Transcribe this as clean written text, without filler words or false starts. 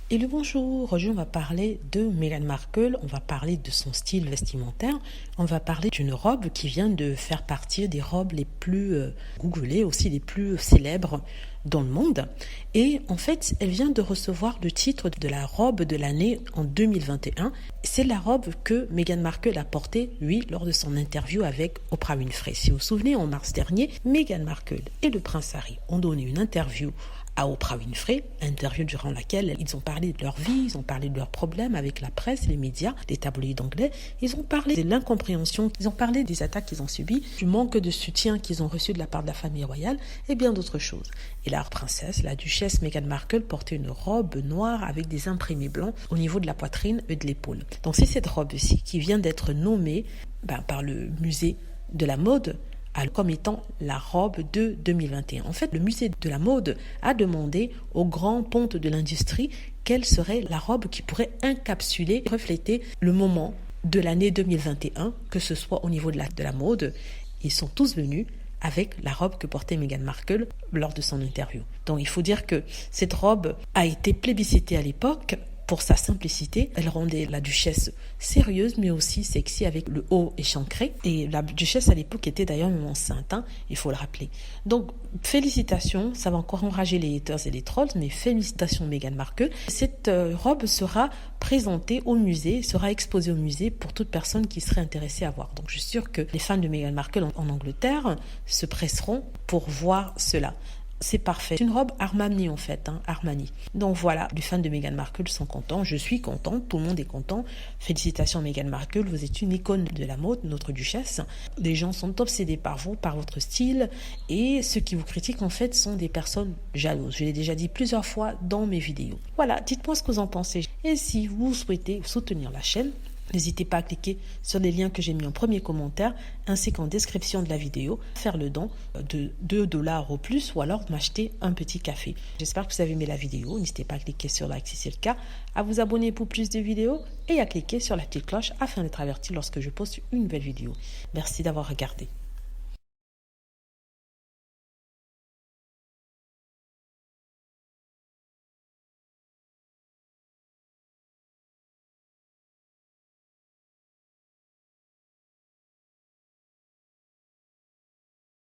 Et le bonjour, aujourd'hui on va parler de Meghan Markle, on va parler de son style vestimentaire, on va parler d'une robe qui vient de faire partie des robes les plus googlées, aussi les plus célèbres dans le monde. Et en fait, elle vient de recevoir le titre de la robe de l'année en 2021. C'est la robe que Meghan Markle a portée, oui, lors de son interview avec Oprah Winfrey. Si vous vous souvenez, en mars dernier, Meghan Markle et le prince Harry ont donné une interview à Oprah Winfrey, interview durant laquelle ils ont parlé de leur vie, ils ont parlé de leurs problèmes avec la presse, les médias, les tabloïds anglais, ils ont parlé de l'incompréhension, ils ont parlé des attaques qu'ils ont subies, du manque de soutien qu'ils ont reçu de la part de la famille royale et bien d'autres choses. Et la princesse, la duchesse Meghan Markle portait une robe noire avec des imprimés blancs au niveau de la poitrine et de l'épaule. Donc c'est cette robe-ci qui vient d'être nommée par le musée de la mode comme étant la robe de 2021. En fait, le musée de la mode a demandé aux grands pontes de l'industrie quelle serait la robe qui pourrait encapsuler, refléter le moment de l'année 2021, que ce soit au niveau de la mode. Ils sont tous venus avec la robe que portait Meghan Markle lors de son interview. Donc il faut dire que cette robe a été plébiscitée à l'époque pour sa simplicité. Elle rendait la duchesse sérieuse mais aussi sexy avec le haut échancré. Et la duchesse à l'époque était d'ailleurs même enceinte, il faut le rappeler. Donc félicitations, ça va encore enrager les haters et les trolls, mais félicitations Meghan Markle. Cette robe sera présentée au musée, sera exposée au musée pour toute personne qui serait intéressée à voir. Donc je suis sûre que les fans de Meghan Markle en Angleterre se presseront pour voir cela. C'est parfait. C'est une robe Armani en fait, Armani. Donc voilà, les fans de Meghan Markle sont contents, je suis contente, tout le monde est content. Félicitations Meghan Markle, vous êtes une icône de la mode, notre duchesse. Les gens sont obsédés par vous, par votre style, et ceux qui vous critiquent en fait sont des personnes jalouses. Je l'ai déjà dit plusieurs fois dans mes vidéos. Voilà, dites-moi ce que vous en pensez. Et si vous souhaitez soutenir la chaîne, n'hésitez pas à cliquer sur les liens que j'ai mis en premier commentaire ainsi qu'en description de la vidéo, faire le don de 2$ au plus ou alors m'acheter un petit café. J'espère que vous avez aimé la vidéo. N'hésitez pas à cliquer sur like si c'est le cas, à vous abonner pour plus de vidéos et à cliquer sur la petite cloche afin d'être averti lorsque je poste une nouvelle vidéo. Merci d'avoir regardé.